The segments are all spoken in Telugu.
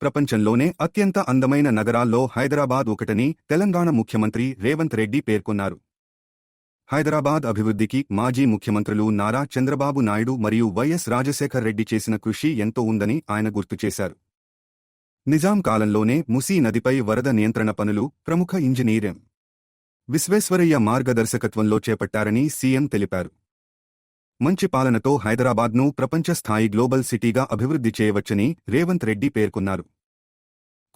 ప్రపంచంలోనే అత్యంత అందమైన నగరాల్లో హైదరాబాద్ ఒకటని తెలంగాణ ముఖ్యమంత్రి రేవంత్ రెడ్డి పేర్కొన్నారు. హైదరాబాద్ అభివృద్ధికి మాజీ ముఖ్యమంత్రులు నారా చంద్రబాబు నాయుడు మరియు వైఎస్ రాజశేఖర్ రెడ్డి చేసిన కృషి ఎంతో ఉందని ఆయన గుర్తు చేశారు. నిజాం కాలంలోనే మూసీ నదిపై వరద నియంత్రణ పనులు ప్రముఖ ఇంజనీర్ ఎం. విశ్వేశ్వరయ్య మార్గదర్శకత్వంలో చేపట్టారని సీఎం తెలిపారు. మంచి పాలనతో హైదరాబాద్ను ప్రపంచ స్థాయి గ్లోబల్ సిటీగా అభివృద్ధి చేయవచ్చని రేవంత్ రెడ్డి పేర్కొన్నారు.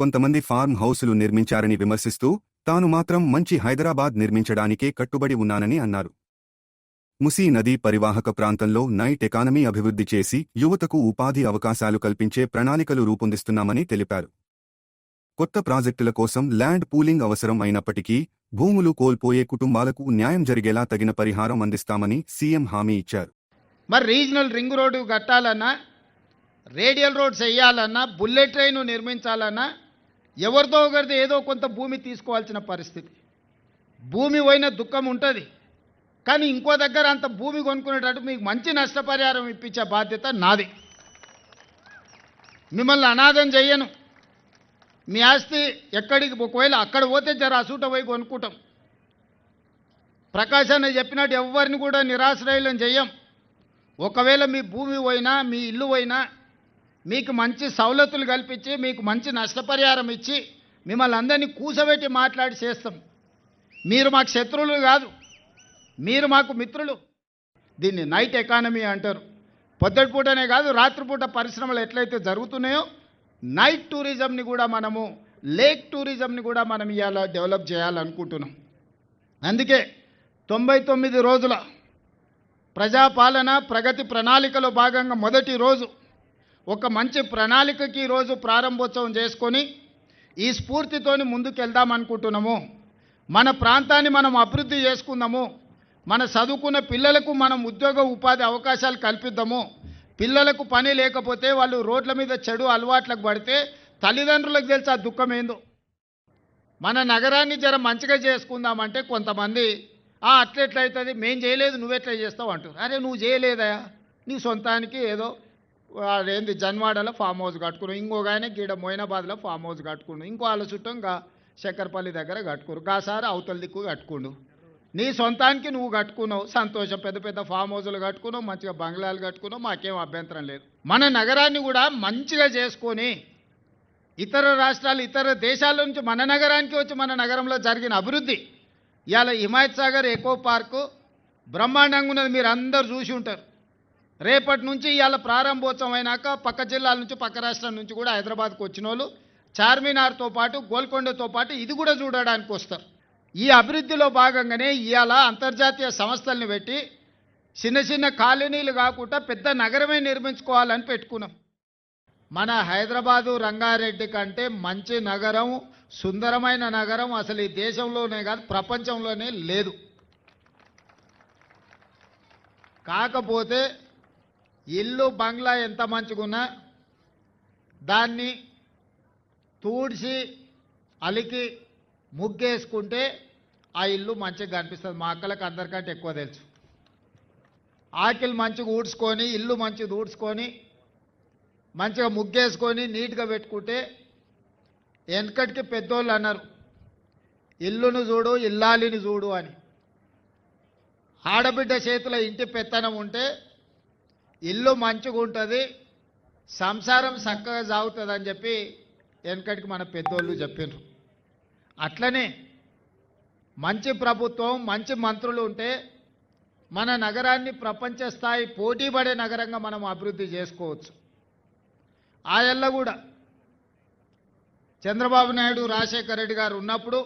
కొంతమంది ఫార్మ్ హౌసులు నిర్మించారని విమర్శిస్తూ తాను మాత్రం మంచి హైదరాబాద్ నిర్మించడానికే కట్టుబడి ఉన్నానని అన్నారు. మూసీ నదీ పరివాహక ప్రాంతంలో నైట్ ఎకానమీ అభివృద్ధి చేసి యువతకు ఉపాధి అవకాశాలు కల్పించే ప్రణాళికలు రూపొందిస్తున్నామని తెలిపారు. కొత్త ప్రాజెక్టుల కోసం ల్యాండ్ పూలింగ్ అవసరం అయినప్పటికీ భూములు కోల్పోయే కుటుంబాలకు న్యాయం జరిగేలా తగిన పరిహారం అందిస్తామని సీఎం హామీ ఇచ్చారు. మరి రీజనల్ రింగ్ రోడ్డు కట్టాలన్నా, రేడియల్ రోడ్స్ వేయాలన్నా, బుల్లెట్ ట్రైన్ నిర్మించాలన్నా ఎవరిదో ఒకరిది ఏదో కొంత భూమి తీసుకోవాల్సిన పరిస్థితి. భూమి పోయిన దుఃఖం ఉంటుంది, కానీ ఇంకో దగ్గర అంత భూమి కొనుక్కునేటట్టు మీకు మంచి నష్టపరిహారం ఇప్పించే బాధ్యత నాది. మిమ్మల్ని అనాథం చెయ్యను. మీ ఆస్తి ఎక్కడికి ఒకవేళ అక్కడ పోతే జర అసూట పోయి కొనుక్కుంటాం. ప్రకాశ్ అన్న చెప్పినట్టు ఎవరిని కూడా నిరాశ్రయులను చెయ్యం. ఒకవేళ మీ భూమి పోయినా, మీ ఇల్లు పోయినా మీకు మంచి సౌలతులు కల్పించి మీకు మంచి నష్టపరిహారం ఇచ్చి మిమ్మల్ని అందరినీ కూసబెట్టి మాట్లాడి చేస్తాం. మీరు మాకు శత్రువులు కాదు, మీరు మాకు మిత్రులు. దీన్ని నైట్ ఎకానమీ అంటారు. పొద్దుటిపూటనే కాదు, రాత్రిపూట పరిశ్రమలు ఎట్లయితే జరుగుతున్నాయో నైట్ టూరిజంని కూడా మనము, లేక్ టూరిజంని కూడా మనం ఇవాళ డెవలప్ చేయాలనుకుంటున్నాం. అందుకే 99 రోజుల ప్రజాపాలన ప్రగతి ప్రణాళికలో భాగంగా మొదటి రోజు ఒక మంచి ప్రణాళికకి ఈరోజు ప్రారంభోత్సవం చేసుకొని ఈ స్ఫూర్తితోని ముందుకెళ్దామనుకుంటున్నాము. మన ప్రాంతాన్ని మనం అభివృద్ధి చేసుకుందాము. మన చదువుకున్న పిల్లలకు మనం ఉద్యోగ ఉపాధి అవకాశాలు కల్పిద్దాము. పిల్లలకు పని లేకపోతే వాళ్ళు రోడ్ల మీద చెడు అలవాట్లకు పడితే తల్లిదండ్రులకు తెలిసి ఆ దుఃఖం ఏందో. మన నగరాన్ని జర మంచిగా చేసుకుందామంటే కొంతమంది అట్లెట్లయితుంది, మేం చేయలేదు నువ్వెట్లా చేస్తావు అంటారు. అరే నువ్వు చేయలేదా, నీ సొంతానికి ఏదో ఏంది జన్వాడలో ఫామ్ హౌస్ కట్టుకున్నావు, ఇంకొక ఆయన గీడ మోయినాబాద్లో ఫామ్ హౌస్ కట్టుకున్నావు, ఇంకో వాళ్ళ చుట్టం శక్కర్పల్లి దగ్గర కట్టుకోరు, గాసారి అవతల దిక్కు కట్టుకుండు. నీ సొంతానికి నువ్వు కట్టుకున్నావు, సంతోషం. పెద్ద పెద్ద ఫామ్ హౌస్లు కట్టుకున్నావు, మంచిగా బంగ్లాలు కట్టుకున్నావు, మాకేం అభ్యంతరం లేదు. మన నగరాన్ని కూడా మంచిగా చేసుకొని ఇతర రాష్ట్రాలు, ఇతర దేశాల నుంచి మన నగరానికి వచ్చి మన నగరంలో జరిగిన అభివృద్ధి, ఇవాళ హిమాయత్ సాగర్ ఎకో పార్కు బ్రహ్మాండంగా ఉన్నది, మీరు అందరూ చూసి ఉంటారు. రేపటి నుంచి ఇవాళ ప్రారంభోత్సవం అయినాక పక్క జిల్లాల నుంచి, పక్క రాష్ట్రం నుంచి కూడా హైదరాబాద్కు వచ్చిన వాళ్ళు చార్మినార్తో పాటు, గోల్కొండతో పాటు ఇది కూడా చూడడానికి వస్తారు. ఈ అభివృద్ధిలో భాగంగానే ఇవాళ అంతర్జాతీయ సంస్థల్ని పెట్టి చిన్న చిన్న కాలనీలు కాకుండా పెద్ద నగరమే నిర్మించుకోవాలని పెట్టుకున్నాం. మన హైదరాబాదు రంగారెడ్డి కంటే మంచి నగరం, సుందరమైన నగరం అసలు ఈ దేశంలోనే కాదు ప్రపంచంలోనే లేదు. కాకపోతే ఇల్లు బంగ్లా ఎంత మంచిగున్నా దాన్ని తూడ్చి అలికి ముగ్గేసుకుంటే ఆ ఇల్లు మంచిగా కనిపిస్తుంది. మా అక్కలకు అందరికంటే ఎక్కువ తెలుసు. ఆకిలు మంచిగా ఊడ్చుకొని, ఇల్లు మంచిగా ఊడ్చుకొని, మంచిగా ముగ్గేసుకొని నీట్గా పెట్టుకుంటే, వెనకటికి పెద్దోళ్ళు అన్నారు ఇల్లును చూడు ఇల్లాలిని చూడు అని. ఆడబిడ్డ చేతిలో ఇంటి పెత్తనం ఉంటే ఇల్లు మంచిగా ఉంటుంది, సంసారం చక్కగా సాగుతుంది అని చెప్పి వెనకటికి మన పెద్దోళ్ళు చెప్పారు. అట్లనే మంచి ప్రభుత్వం, మంచి మంత్రులు ఉంటే మన నగరాన్ని ప్రపంచ స్థాయి పోటీపడే నగరంగా మనం అభివృద్ధి చేసుకోవచ్చు. ఆయల్ల కూడా చంద్రబాబు నాయుడు, రాజశేఖర్ రెడ్డి గారు ఉన్నప్పుడు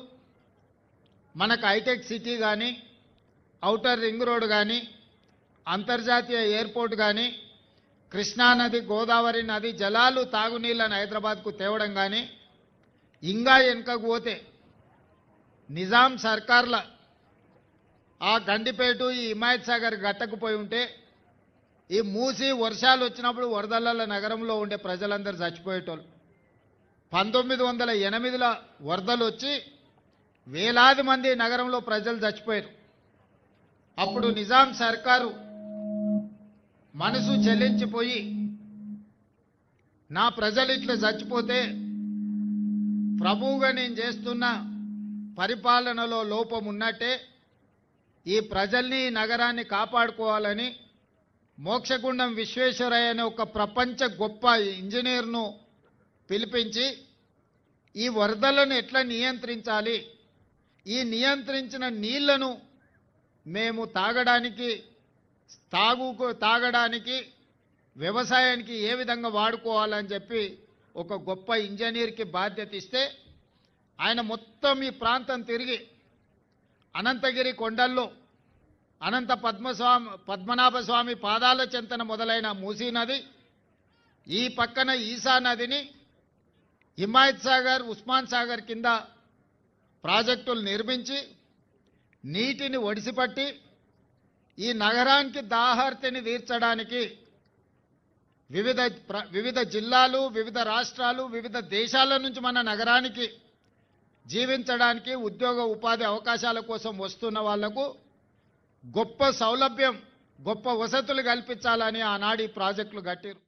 మనకు హైటెక్ సిటీ కానీ, ఔటర్ రింగ్ రోడ్ కానీ, అంతర్జాతీయ ఎయిర్పోర్ట్ కానీ, కృష్ణానది, గోదావరి నది జలాలు, తాగునీళ్ళని హైదరాబాద్కు తేవడం కానీ, ఇంకా వెనుకకు పోతే నిజాం సర్కార్ల ఆ గండిపేట, ఈ హిమాయత్ సాగర్ గట్టకుపోయి ఉంటే ఈ మూసి వర్షాలు వచ్చినప్పుడు వరదల నగరంలో ఉండే ప్రజలందరూ చచ్చిపోయేటోళ్ళు. 1908లో వరదలు వచ్చి వేలాది మంది నగరంలో ప్రజలు చచ్చిపోయారు. అప్పుడు నిజాం సర్కారు మనసు చెల్లించిపోయి నా ప్రజలు ఇట్లా చచ్చిపోతే ప్రభువుగా నేను చేస్తున్న పరిపాలనలో లోపం ఉన్నట్టే ఈ ప్రజల్ని ఈ నగరాన్ని కాపాడుకోవాలని మోక్షగుండం విశ్వేశ్వరయ్య అనే ఒక ప్రపంచ గొప్ప ఇంజనీర్ను పిలిపించి ఈ వరదలను ఎట్లా నియంత్రించాలి, ఈ నియంత్రించిన నీళ్లను మేము తాగడానికి వ్యవసాయానికి ఏ విధంగా వాడుకోవాలని చెప్పి ఒక గొప్ప ఇంజనీర్కి బాధ్యత ఇస్తే ఆయన మొత్తం ఈ ప్రాంతం తిరిగి అనంతగిరి కొండల్లో అనంత పద్మనాభ స్వామి పాదాల చెంతన మొదలైన మూసీ నది, ఈ పక్కన ఈసా నదిని హిమాయత్ సాగర్, ఉస్మాన్ సాగర్ కింద ప్రాజెక్టులు నిర్మించి నీటిని ఒడిసిపట్టి ఈ నగరానికి దాహార్తిని తీర్చడానికి వివిధ జిల్లాలు, వివిధ రాష్ట్రాలు, వివిధ దేశాల నుంచి మన నగరానికి జీవించడానికి ఉద్యోగ ఉపాధి అవకాశాల కోసం వస్తున్న వాళ్లకు గొప్ప సౌలభ్యం, గొప్ప వసతులు కల్పించాలని ఆనాడు ఈ ప్రాజెక్టులు కట్టారు.